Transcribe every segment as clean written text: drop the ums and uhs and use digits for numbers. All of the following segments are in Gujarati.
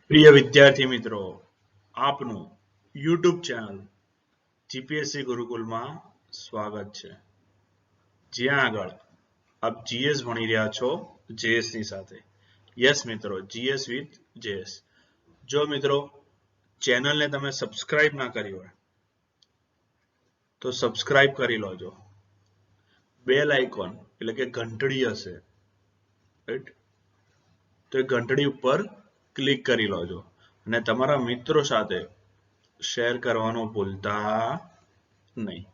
प्रिय विद्यार्थी मित्रों, आपनु यूट्यूब चैनल जीपीएससी गुरुकुल में स्वागत है। ज्यां आगळ आप जीएस भणी रह्या छो जेएस ની સાથે। यस मित्रों, जीएस विथ जेएस। जो मित्रों चैनल ने तमे सब्सक्राइब ना करी होय तो सब्सक्राइब करी लोजो। बेल आइकॉन એટલે કે ઘંટડી હશે, રાઈટ? તો એ ઘંટડી ઉપર ક્લિક કરી લોજો અને તમારા મિત્રો સાથે શેર કરવાનું ભૂલતા નહીં।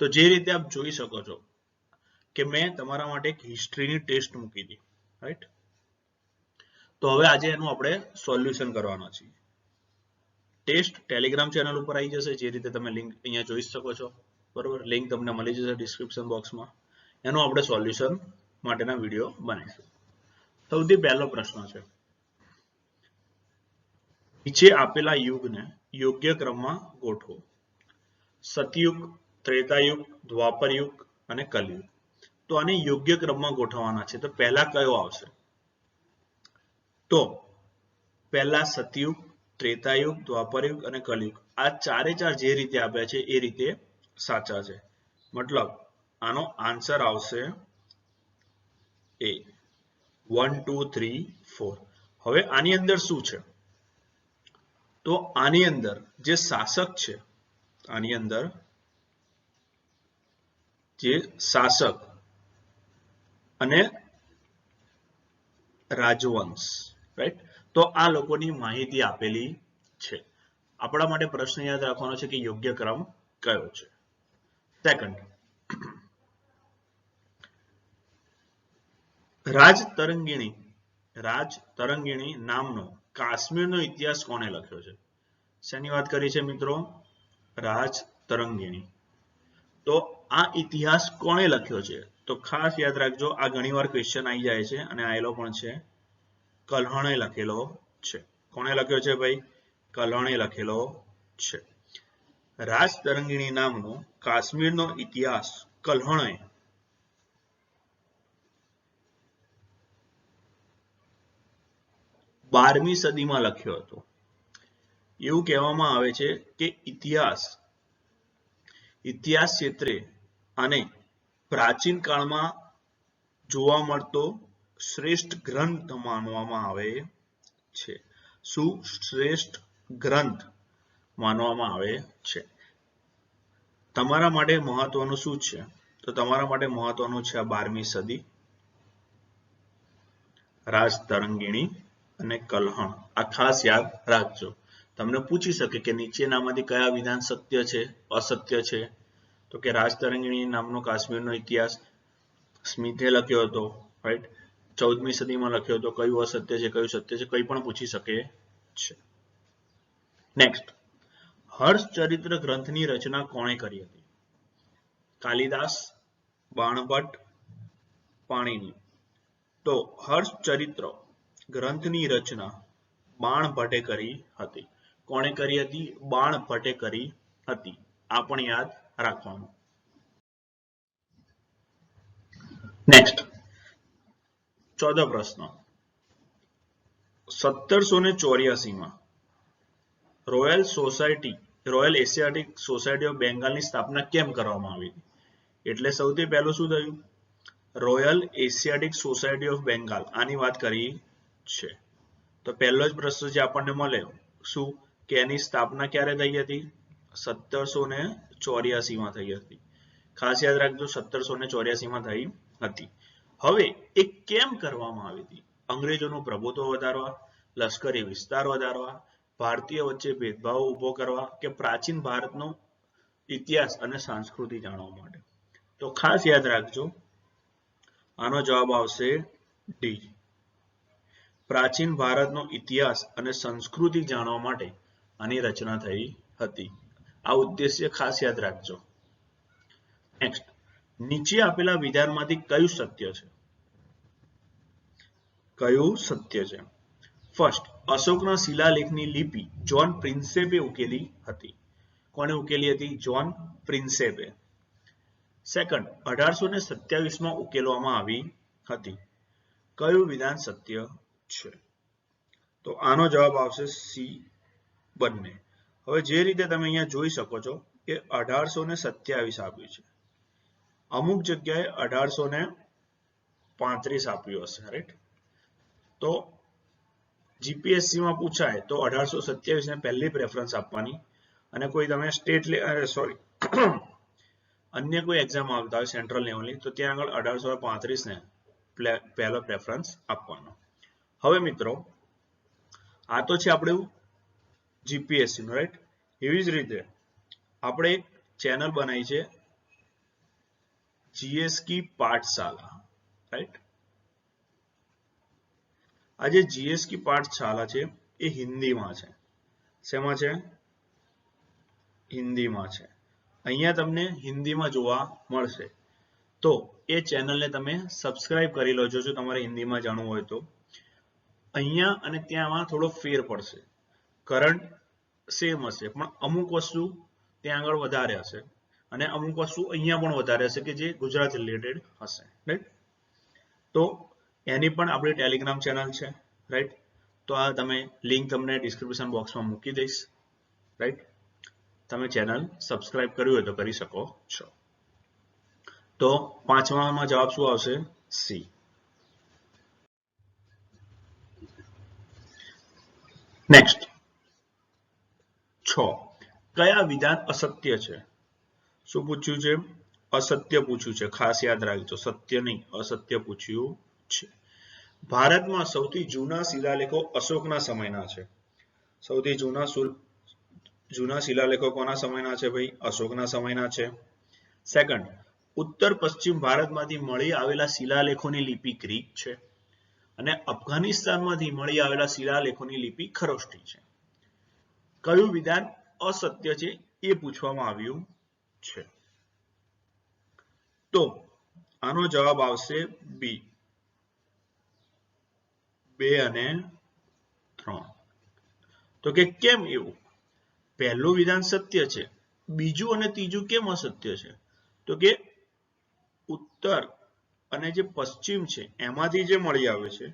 તો જે રીતે આપ જોઈ શકો છો કે મેં તમારા માટે એક હિસ્ટ્રીની ટેસ્ટ મૂકી હતી, રાઈટ? તો હવે આજે એનું આપણે સોલ્યુશન કરવાના છીએ। ટેસ્ટ ટેલિગ્રામ ચેનલ ઉપર આવી જશે, જે રીતે તમે લિંક અહીંયા જોઈ શકો છો, બરોબર? લિંક તમને મળી જશે ડિસ્ક્રિપ્શન બોક્સમાં। એનું આપણે સોલ્યુશન માટેના વિડીયો બનાવીશું। સૌથી પહેલો પ્રશ્ન છે, નીચે આપેલા યુગને યોગ્ય ક્રમમાં ગોઠવો। સતયુગ, ત્રેતાયુગ, દ્વાપરયુગ અને કલયુગ। તો આને યોગ્ય ક્રમમાં ગોઠવવાના છે। તો પહેલા કયો આવશે? તો પહેલા સતયુગ, ત્રેતાયુગ, દ્વાપરયુગ અને કલયુગ। આ ચારે ચાર જે રીતે આપ્યા છે એ રીતે સાચા છે। મતલબ આનો આન્સર આવશે એ 1 2 3 4। હવે આની અંદર શું છે? તો આની અંદર જે શાસક છે, આની અંદર જે શાસક અને રાજવંશ, રાઈટ? તો આ લોકોની માહિતી આપેલી છે। આપણા માટે પ્રશ્ન યાદ રાખવાનો છે કે યોગ્ય ક્રમ કયો છે। સેકન્ડ, રાજતરંગીણી નામનો કાશ્મીરનો ઇતિહાસ કોણે લખ્યો છે? શેની વાત કરી છે મિત્રો? રાજતરંગીણી। તો આ ઇતિહાસ કોણે લખ્યો છે? તો ખાસ યાદ રાખજો, આ ઘણીવાર ક્વેશ્ચન આવી જાય છે અને આયેલો પણ છે। કલ્હણે લખેલો છે। કોણે લખ્યો છે ભાઈ? કલ્હણે લખેલો છે। રાજતરંગીણી નામનો કાશ્મીરનો ઇતિહાસ કલ્હણે 12મી સદીમાં લખ્યો હતો। એવું કહેવામાં આવે છે કે ઇતિહાસ ક્ષેત્રે અને પ્રાચીન કાળમાં જોવા મળતો શ્રેષ્ઠ ગ્રંથ માનવામાં આવે છે। શું? શ્રેષ્ઠ ગ્રંથ માનવામાં આવે છે। તમારા માટે મહત્વનું શું છે? તો તમારા માટે મહત્વનું છે આ 12મી સદી, રાજતરંગીણી અને કલ્હણ। આ ખાસ યાદ રાખજો। તમને પૂછી શકે કે નીચેનામાંથી કયા વિધાન સત્ય છે, અસત્ય છે? તો કે રાજતરંગીણી નામનો કાશ્મીરનો ઇતિહાસ સ્મિથે લખ્યો હતો, રાઈટ? 14મી સદીમાં લખ્યો હતો। કયું અસત્ય છે, કયું સત્ય છે, કંઈ પણ પૂછી શકે છે। નેક્સ્ટ, હર્ષચરિત્ર ગ્રંથની રચના કોણે કરી હતી? કાલિદાસ, બાણભટ્ટ, પાણિની। તો હર્ષચરિત્ર ગ્રંથની રચના બાણભટ્ટે કરી હતી। કોણે કરી હતી? બાણભટ્ટે કરી હતી। આ પણ યાદ રાખવાનું। નેક્સ્ટ, 14 પ્રશ્ન, 1784માં રોયલ એશિયાટિક સોસાયટી ઓફ બેંગાલની સ્થાપના કેમ કરવામાં આવી હતી? એટલે સૌથી પહેલું શું થયું? Royal Asiatic society of Bengal, આની વાત કરી છે। તો પહેલો જ પ્રશ્ન જે આપણને મળે શું કે એની સ્થાપના ક્યારે થઈ હતી? 1784માં થઈ હતી। ખાસ યાદ રાખજો, 1784માં થઈ હતી। હવે એ કેમ કરવામાં આવી હતી? અંગ્રેજોનું પ્રભુત્વ વધારવા, લશ્કરી વિસ્તાર વધારવા, ભારતીય વચ્ચે ભેદભાવ ઉભો કરવા, કે પ્રાચીન ભારતનો ઇતિહાસ અને સંસ્કૃતિ જાણવા માટે? તો ખાસ યાદ રાખજો, આનો જવાબ આવશે ડી, પ્રાચીન ભારતનો ઇતિહાસ અને સંસ્કૃતિ જાણવા માટે આની રચના થઈ હતી। આ ઉદ્દેશ્ય ખાસ યાદ રાખજો। નેક્સ્ટ, નીચે આપેલા વિધાનમાંથી કયું સત્ય છે? કયું સત્ય છે? ફર્સ્ટ, અશોકના શિલાલેખની લિપિ જ્હોન પ્રિન્સેપે ઉકેલી હતી। કોણે ઉકેલી હતી? જ્હોન પ્રિન્સેપે। સેકન્ડ, 1827માં ઉકેલવામાં આવી હતી। કયું વિધાન સત્ય છે? તો આનો જવાબ આવશે સી બંને. હવે જે રીતે તમે અહીંયા જોઈ શકો છો કે 1827 આપ્યું છે, અમુક જગ્યાએ 1835 આપ્યું હશે, રાઈટ? તો જીપીએસસી માં પૂછાય તો 1827 ને પહેલી પ્રેફરન્સ આપવાની, અને કોઈ તમે સ્ટેટ અન્ય કોઈ એક્ઝામ આવતા હોય સેન્ટ્રલ લેવલની તો ત્યાં આગળ 1835 ને પહેલો પ્રેફરન્સ આપવાનો. હવે મિત્રો આ તો છે આપણું જીપીએસસી નું, રાઈટ? એવી જ રીતે આપણે એક ચેનલ બનાવી છે જીએસ કી પાઠશાલા, રાઈટ? આ જે જીએસ કી પાઠશાલા છે એ હિન્દીમાં છે. શેમાં છે? હિન્દીમાં છે. અહીંયા તમને હિન્દીમાં જોવા મળશે. તો એ ચેનલને તમે સબસ્ક્રાઇબ કરી લો જો તમારે હિન્દીમાં જાણવું હોય તો. અહીંયા અને ત્યાંમાં થોડો ફેર પડશે. કરંટ સેમ હશે પણ અમુક વસ્તુ ત્યાં આગળ વધારે હશે અને અમુક વસ્તુ અહીંયા પણ વધારે હશે કે જે ગુજરાત રિલેટેડ હશે, રાઈટ? તો એની પણ આપણી ટેલિગ્રામ ચેનલ છે, રાઈટ? તો આ તમે લિંક તમને ડિસ્ક્રિપ્શન બોક્સમાં મૂકી દઈશ, રાઈટ? તમે ચેનલ સબસ્ક્રાઇબ કર્યું હોય તો કરી શકો છો. તો પાંચમામાં જવાબ શું આવશે? સી. નેક્સ્ટ 6. કયા વિધાન અસત્ય છે? શું પૂછ્યું છે? અસત્ય પૂછ્યું છે. ખાસ યાદ રાખજો, સત્ય નહીં, અસત્ય પૂછ્યું છે. ભારતમાં સૌથી જૂના શિલાલેખો અશોકના સમયના છે. સૌથી જૂના શિલાલેખો કોના સમયના છે ભાઈ? અશોકના સમયના છે. સેકન્ડ, ઉત્તર પશ્ચિમ ભારતમાંથી મળી આવેલા શિલાલેખોની લિપિ ગ્રીક છે અને અફઘાનિસ્તાનમાંથી મળી આવેલા શિલાલેખોની લિપિ ખરોષ્ઠી છે. કયું વિધાન અસત્ય છે એ પૂછવામાં આવ્યું છે. તો આનો જવાબ આવશે બી, 2 અને 3. તો કે કેમ એવું? પહેલું વિધાન સત્ય છે, બીજું અને ત્રીજું કેમ અસત્ય છે? તો કે ઉત્તર અને જે પશ્ચિમ છે એમાંથી જે મળી આવે છે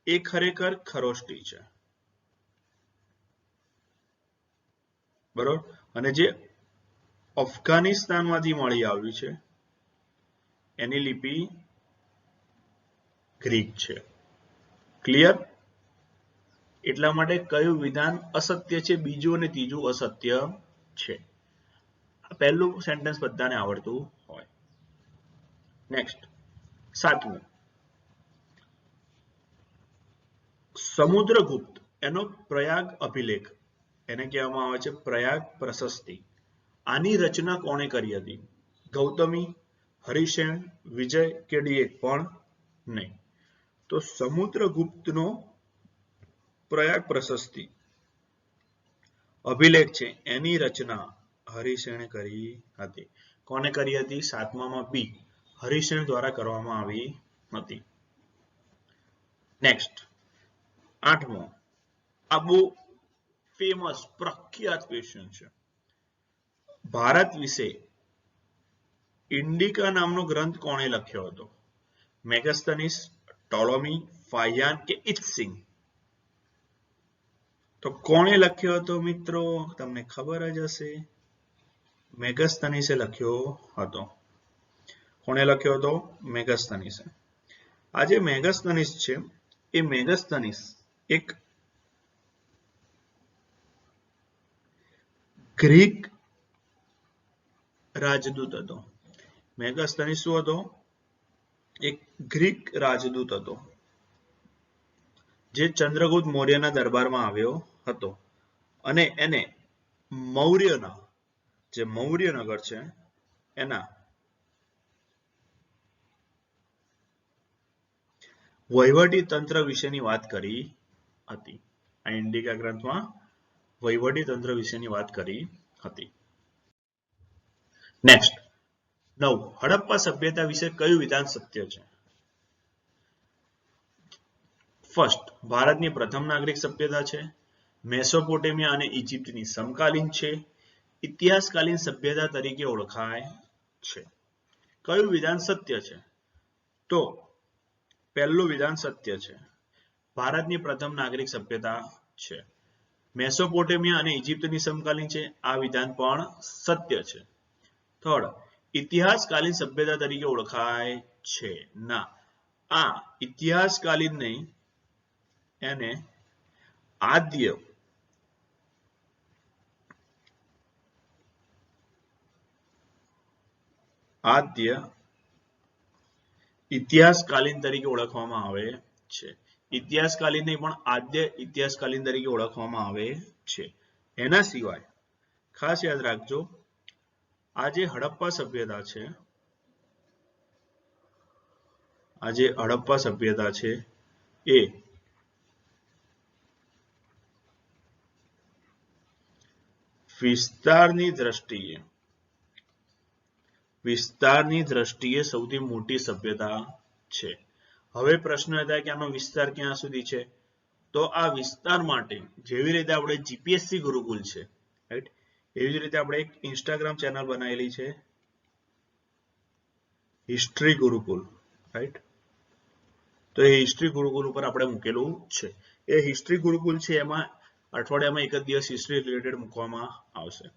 એ ખરેખર ખરોષ્ઠી છે, બરોબર? અને જે અફઘાનિસ્તાનમાંથી મળી આવ્યું છે એની લિપિ ગ્રીક છે. ક્લિયર? એટલા માટે કયું વિધાન અસત્ય છે, બીજું અને ત્રીજું અસત્ય છે. પહેલું સેન્ટેન્સ બધાને આવડતું હોય. નેક્સ્ટ 7મું, સમુદ્રગુપ્ત એનો પ્રયાગ અભિલેખ, એને કહેવામાં આવે છે પ્રયાગ પ્રશસ્તિ. આની રચના કોણે કરી હતી? ગૌતમી, હરિસેન, વિજય કે ડી1 પણ નહીં. તો સમુદ્રગુપ્તનો પ્રયાગ પ્રશસ્તિ અભિલેખ છે એની રચના હરિસેને કરી હતી. કોને કરી હતી? 7મામાં બી, હરિસેન દ્વારા કરવામાં આવી હતી. નેક્સ્ટ 8મો, આ બહુ ફેમસ પ્રખ્યાત ક્વેશ્ચન છે. ભારત વિશે ઇન્ડિકા નામનો ગ્રંથ કોણે લખ્યો હતો? મેગસ્થનીસ, ટોલોમી, ફાહિયાન કે ઇત્સિંગ? તો કોણે લખ્યો હતો મિત્રો? તમને ખબર જ હશે, મેગસ્થનીસે લખ્યો હતો. કોણે લખ્યો હતો? મેગસ્થનીસે. આ જે મેગસ્થનીસ છે એ મેગસ્થનીસ એક ગ્રીક રાજદૂત હતો. મેગસ્થનીસ શું હતો? એક ગ્રીક રાજદૂત હતો જે ચંદ્રગુપ્ત મૌર્યના દરબારમાં આવ્યો હતો અને એને મૌર્યના જે મૌર્યનગર છે એના વહીવટી તંત્ર વિશેની વાત કરી હતી. આ ઇન્ડિકા ગ્રંથમાં વહીવટી તંત્ર વિશેની વાત કરી હતી. નેક્સ્ટ 9, હડપ્પા સભ્યતા વિશે કયું વિધાન સત્ય છે? ફર્સ્ટ, ભારતની પ્રથમ નાગરિક સભ્યતા છે, મેસોપોટેમિયા અને ઇજિપ્તની સમકાલીન છે, ઇતિહાસકાલીન સભ્યતા તરીકે ઓળખાય છે. કયું વિધાન સત્ય છે? તો પહેલું વિધાન સત્ય છે. ભારતની પ્રથમ નાગરિક સભ્યતા છે. મેસોપોટેમિયા અને ઇજિપ્તની સમકાલીન છે. આ વિધાન પણ સત્ય છે. થર્ડ, ઇતિહાસકાલીન સભ્યતા તરીકે ઓળખાય છે. ના, આ ઇતિહાસકાલીન નહીં, એને આદ્ય ઇતિહાસકાલીન તરીકે ઓળખવામાં આવે છે. ઇતિહાસકાલીન નહીં પણ આદ્ય ઇતિહાસકાલીન તરીકે ઓળખવામાં આવે છે. એના સિવાય ખાસ યાદ રાખજો, આ જે હડપ્પા સભ્યતા છે, આ જે હડપ્પા સભ્યતા છે એ વિસ્તારની દ્રષ્ટિએ સૌથી મોટી સભ્યતા છે. હવે પ્રશ્ન એ થાય કે આનો વિસ્તાર ક્યાં સુધી છે? તો આ વિસ્તાર માટે જેવી રીતે આપણે જીપીએસસી ગુરુકુલ છે, રાઈટ, એવી જ રીતે આપણે એક ઇન્સ્ટાગ્રામ ચેનલ બનાવેલી છે, હિસ્ટ્રી ગુરુકુલ, રાઈટ. તો એ હિસ્ટ્રી ગુરુકુલ ઉપર આપણે મૂકેલું છે. એ હિસ્ટ્રી ગુરુકુલ છે એમાં અઠવાડિયામાં એક જ દિવસ હિસ્ટ્રી રિલેટેડ મૂકવામાં આવશે.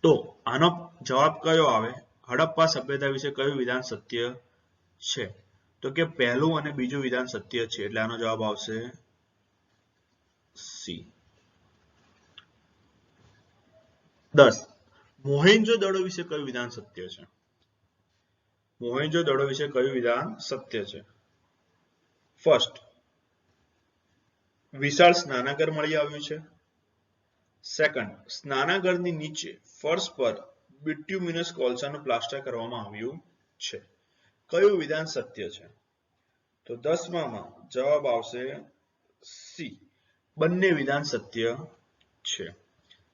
તો આનો જવાબ કયો આવે? હડપ્પા સભ્યતા વિશે કયું વિધાન સત્ય છે? તો કે પહેલું અને બીજું વિધાન સત્ય છે, એટલે આનો જવાબ આવશે સી. 10, મોહેન્જો-દડો વિશે કયું વિધાન સત્ય છે? મોહેન્જો-દડો વિશે કયું વિધાન સત્ય છે? ફર્સ્ટ, વિશાળ સ્નાનાગર મળી આવ્યું છે. સેકન્ડ, સ્નાનાગરની નીચે ફર્શ પર બિટ્યુમિનસ કોલસાનું પ્લાસ્ટર કરવામાં આવ્યું છે. કયું વિધાન સત્ય છે? તો 10માં જવાબ આવશે સી, બંને વિધાન સત્ય છે.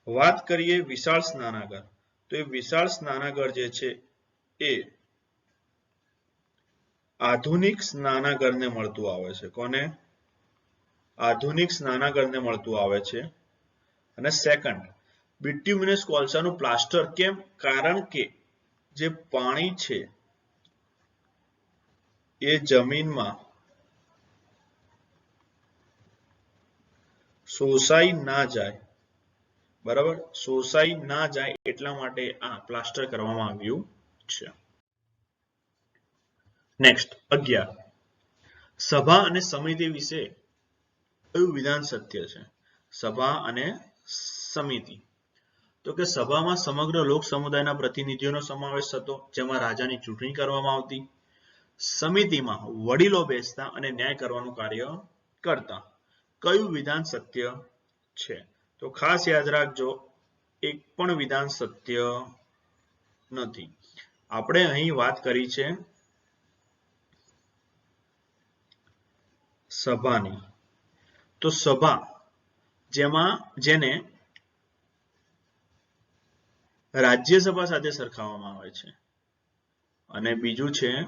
વાત કરીએ વિશાળ સ્નાનાગર, તો એ વિશાળ સ્નાનાગર જે છે એ આધુનિક સ્નાનાગરને મળતું આવે છે. કોને? આધુનિક સ્નાનાગરને મળતું આવે છે. અને સેકન્ડ, બિટ્યુમિનસ કોલસાનું પ્લાસ્ટર કેમ? કારણ કે જે પાણી છે એ જમીનમાં શોષાઈ ના જાય, બરાબર, શોષાઈ ના જાય એટલા માટે આ પ્લાસ્ટર કરવામાં આવ્યું છે. નેક્સ્ટ 11, સભા અને સમિતિ વિશે કયું વિધાન સત્ય છે? સભા અને સમિતિ, તો કે સભામાં સમગ્ર લોક સમુદાયના પ્રતિનિધિઓનો સમાવેશ થતો, જેમાં રાજાની ચૂંટણી કરવામાં આવતી. સમિતિમાં વડીલો બેસતા અને ન્યાય કરવાનું કાર્ય કરતા. કયું વિધાન સત્ય છે? તો ખાસ યાદ રાખજો, એક પણ વિધાન સત્ય નથી. આપણે અહીં વાત કરી છે સભાની. તો સભા જેને રાજ્યસભા સાથે સરખાવવામાં આવે છે, અને બીજું છે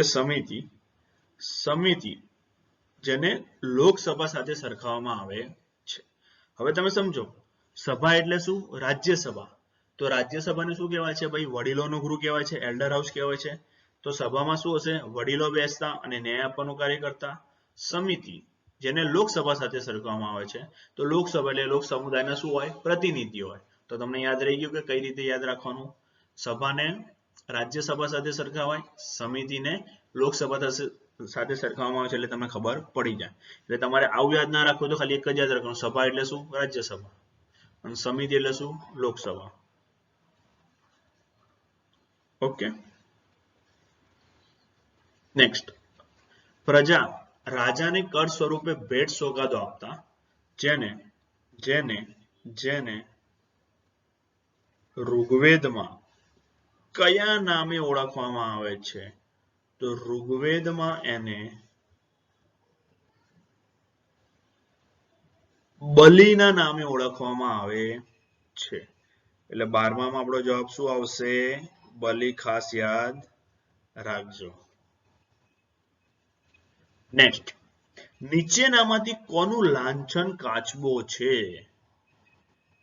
સમિતિ. સમિતિ જેને લોકસભા સાથે સરખાવવામાં આવે છે. હવે તમે સમજો, સભા એટલે શું? રાજ્યસભા. તો રાજ્યસભાને શું કહેવાય છે ભાઈ? વડીલોનું ગૃહ કહેવાય છે, એલ્ડર હાઉસ કહેવાય છે. તો સભામાં શું હશે? વડીલો બેસતા અને ન્યાય આપવાનું કાર્ય કરતા. સમિતિ જેને લોકસભા સાથે સરખાવવામાં આવે છે, તો લોકસભા એટલે લોક સમુદાયના શું હોય? પ્રતિનિધિઓ હોય. તો તમને યાદ રહી ગયું કે કઈ રીતે યાદ રાખવાનું? સભાને રાજ્યસભા સાથે સરખાવાય, સમિતિને લોકસભા સાથે સરખાવવામાં આવે છે, એટલે તમને ખબર પડી જાય. એટલે તમારે આવું યાદ ના રાખવું, તો ખાલી એક જ યાદ રાખવાનું, સભા એટલે શું? રાજ્યસભા, અને સમિતિ એટલે શું? લોકસભા. ઓકે. નેક્સ્ટ, પ્રજા રાજાને કર સ્વરૂપે ભેટ સોગાદો આપતા, જેને ઋગ્વેદમાં કયા નામે ઓળખવામાં આવે છે? તો ઋગ્વેદમાં એને બલિના નામે ઓળખવામાં આવે છે. એટલે 12માં આપણો જવાબ શું આવશે? બલિ. ખાસ યાદ રાખજો. નેક્સ્ટ, નીચેનામાંથી કોનું લાંછન કાચબો છે?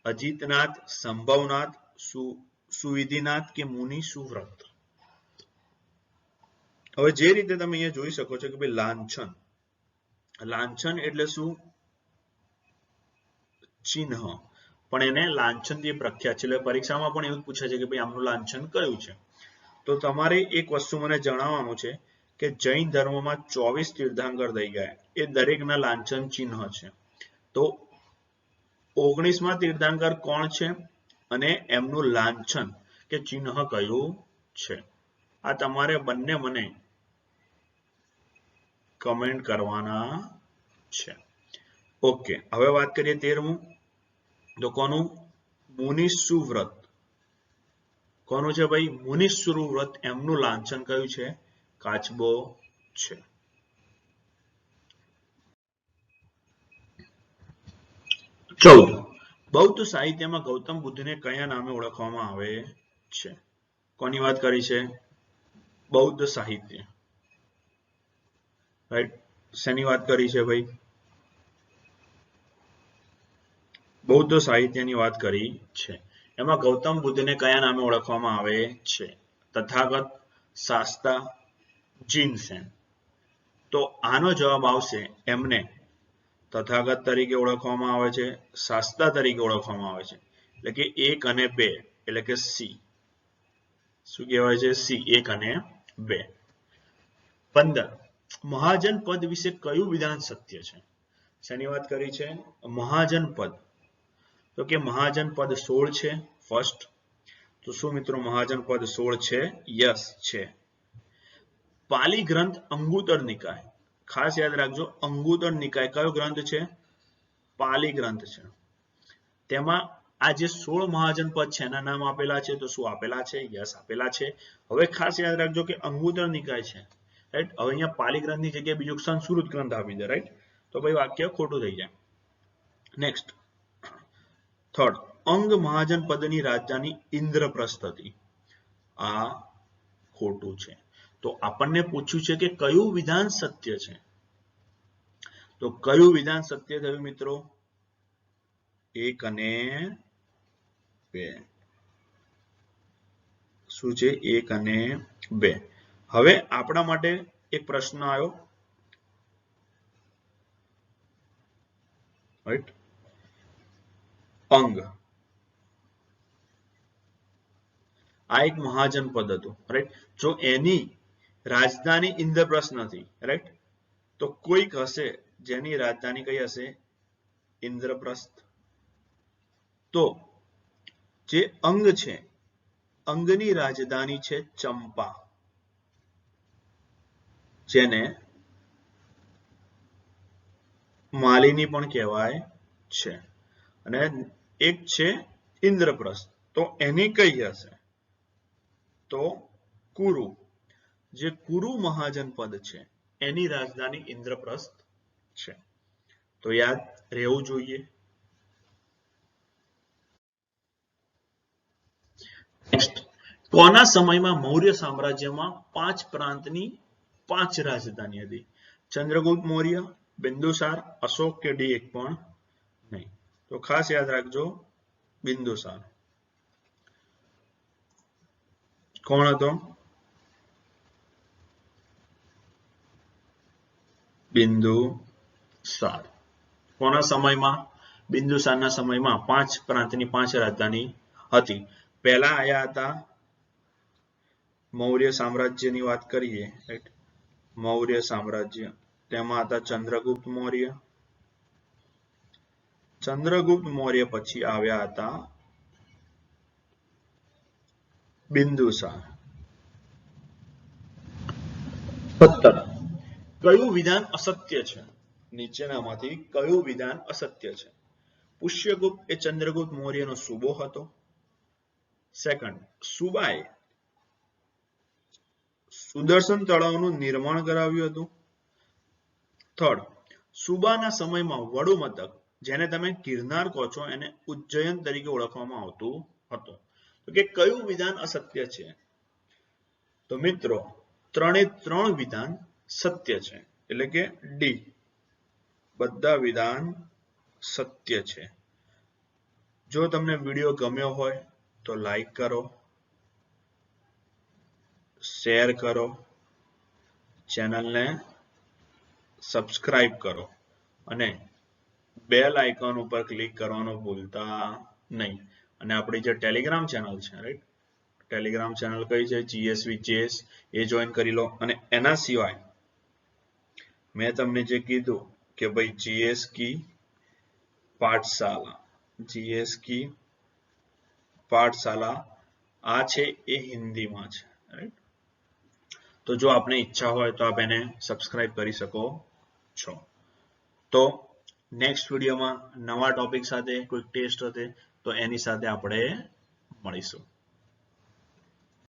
અજીતનાથ, સંભવનાથ, સુવિધિનાથ કે મુનિ સુવ્રત? હવે જે રીતે તમે અહીંયા જોઈ શકો છો કે ભાઈ લાંછન, લાંછન એટલે શું? ચિહ્ન, પણ એને લાંછન થી પ્રખ્યાત છે. એટલે પરીક્ષામાં પણ એવું પૂછે છે કે ભાઈ આમનું લાંછન કયું છે? તો તમારે એક વસ્તુ મને જણાવવાનું છે કે જૈન ધર્મમાં 24 તીર્થંકર થઈ ગયા, એ દરેકના લાંછન ચિહ્ન છે. તો 19મા તીર્થંકર કોણ છે અને એમનું લાંછન કે ચિહ્ન કયું છે? આ તમારે બંને મને કમેન્ટ કરવાના છે. ઓકે, હવે વાત કરીએ 13મું. તો કોનું? મુનિ સુવ્રત. કોનું છે ભાઈ? મુનિ સુવ્રત. એમનું લાંછન કયું છે? કાચબો છે. 14. બૌદ્ધ સાહિત્યમાં ગૌતમ બુદ્ધને કયા નામે ઓળખવામાં આવે છે? કોની વાત કરી છે? બૌદ્ધ સાહિત્ય, રાઈટ. શેની વાત કરી છે ભાઈ? બૌદ્ધ સાહિત્યની વાત કરી છે. એમાં ગૌતમ બુદ્ધને કયા નામે ઓળખવામાં આવે છે? તથાગત, શાસ્તા, જીનસેન. તો આનો જવાબ આવશે એમને તથાગત તરીકે ઓળખવામાં આવે છે, શાસ્તા તરીકે ઓળખવામાં આવે છે. એટલે કે 1 અને 2, એટલે કે સી. શું કહેવાય છે? સી, 1 અને 2. 15. મહાજન પદ વિશે કયું વિધાન સત્ય છે? શેની વાત કરી છે? મહાજન પદ. તો કે મહાજન પદ 16 છે ફર્સ્ટ. તો શું મિત્રો મહાજન પદ 16 છે? યસ છે. પાલી ગ્રંથ અંગુત્તર નિકાય, ખાસ યાદ રાખજો, અંગુત્તર નિકાય કયો ગ્રંથ છે? પાલી ગ્રંથ છે. તેમાં આ જે 16 મહાજન પદ છે એના નામ આપેલા છે. તો શું આપેલા છે? યસ આપેલા છે. હવે ખાસ યાદ રાખજો કે અંગુત્તર નિકાય છે, રાઈટ. હવે અહીંયા પાલી ગ્રંથની જગ્યાએ બીજું સંસ્કૃત ગ્રંથ આપી દે, રાઈટ. તો ભાઈ વાક્ય ખોટું થઈ જાય. Next, third. અંગ મહાજન પદની રાજધાની ઇન્દ્રપ્રસ્થ હતી. આ ખોટું છે. તો આપણને પૂછ્યું છે કે કયું વિધાન સત્ય છે? તો કયું વિધાન સત્ય થયું મિત્રો? 1 અને 2. શું છે? 1 અને 2. હવે આપણા માટે એક પ્રશ્ન આવ્યો, રાઈટ. અંગ, આ એક મહાજન પદ હતું, રાઈટ. જો એની રાજધાની ઇન્દ્રપ્રસ્થ નથી, રાઈટ, તો કોઈક હશે જેની રાજધાની કઈ હશે? ઇન્દ્રપ્રસ્થ. તો જે અંગ છે, અંગની રાજધાની છે ચંપા, જેને માલિની પણ કહેવાય છે. અને એક છે ઇન્દ્રપ્રસ્થ. તો એની કઈ હશે? તો કુરુ. જે કુરુ મહાજન પદ છે એની રાજધાની ઇન્દ્રપ્રસ્થ છે. તો યાદ રહેવું જોઈએ. કોના સમયમાં મૌર્ય સામ્રાજ્યમાં 5 પ્રાંતની 5 રાજધાની હતી? ચંદ્રગુપ્ત મૌર્ય, બિંદુસાર, અશોક કે D1 પણ નહીં. તો ખાસ યાદ રાખજો બિંદુસાર. કોણ હતો? બિંદુસાર. કોના સમયમાં? બિંદુસારના સમયમાં 5 પ્રાંતની 5 રાજધાની હતી. પહેલા આયા હતા મૌર્ય સામ્રાજ્યની વાત કરીએ, રાઈટ. મૌર્ય સામ્રાજ્ય, તેમાં હતા ચંદ્રગુપ્ત મૌર્ય. ચંદ્રગુપ્ત મૌર્ય પછી આવ્યા હતા બિંદુસાર. 17. કયું વિધાન અસત્ય છે? નીચેનામાંથી કયું વિધાન અસત્ય છે? પુષ્યગુપ્ત એ ચંદ્રગુપ્ત મૌર્યનો સુબો હતો. સેકન્ડ, સુબાએ સુદર્શન તળાવનું નિર્માણ કરાવ્યું હતું. થર્ડ, સુબાના સમયમાં વડુ મથક, જેને તમે ગિરનાર કહો છો, એને ઉજ્જૈન તરીકે ઓળખવામાં આવતું હતું. તો કે કયું વિધાન અસત્ય છે? તો મિત્રો 3 વિધાન સત્ય છે, એટલે કે ડી. બધા વિધાન સત્ય છે. જો તમને વિડીયો ગમ્યો હોય તો લાઈક કરો, શેર કરો, ચેનલને સબસ્ક્રાઇબ કરો અને બેલ આઇકોન ઉપર ક્લિક કરવાનું ભૂલતા નહીં. અને આપણી જે ટેલિગ્રામ ચેનલ છે, રાઈટ, ટેલિગ્રામ ચેનલ કઈ છે? GS with JS, A join કરી લો. અને એના સિવાય મેં તમને જે કીધું કે ભાઈ GS કી પાઠશાલા, GS કી પાઠશાલા આ છે એ હિન્દીમાં છે, રાઈટ. તો જો આપને ઈચ્છા હોય તો આપ એને સબસ્ક્રાઇબ કરી શકો છો. તો નેક્સ્ટ વિડીયોમાં નવા ટોપિક સાથે કોઈ ટેસ્ટ હશે તો એની સાથે આપણે મળીશું.